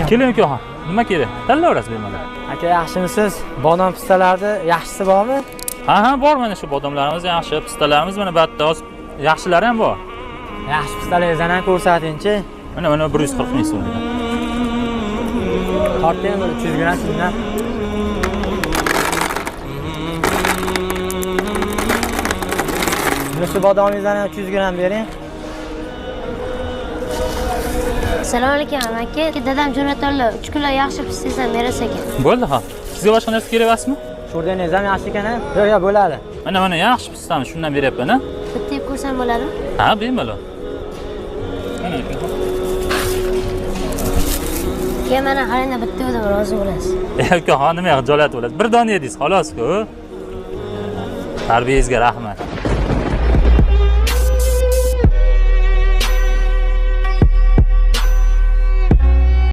Keling ukaxon. Nima kerak? Tanlayverasiz bemalol. Aka, yaxshimisiz? Bodom pistalarni yaxshisi bormi? Ha, bor mana shu bodomlarimiz yaxshi, pistalarimiz mana bu yerda yaxshilari ham bor. Yaxshi pistalaringizni ham ko'rsating-chi. Mana 140 ming so'm. Karta ham 300 gramm sizdan. Shu bodomingizdan ham 300 gramm bering. Assalomu alaykum aka. Dadam jo'natorlar 3 kilo yaxshi pistangizdan berasiz ekan. Bo'ldi, ha. Sizga boshqa narsa kerak emasmi? Sho'rdaningiz ham yaxshi ekan-a? Yo'q, bo'ladi. Mana yaxshi pistani shundan beryapman, ha. Bitta yeb ko'rsam bo'ladimi? Ha, bemalol. Mana ukaxon. Keyin mana qarangda bitta o'zim rozi bo'lasiz. Ukaxon nima xijolat bo'ladi? Bir dona yedingiz, xolos-ku. Tarbiyangizga rahmat.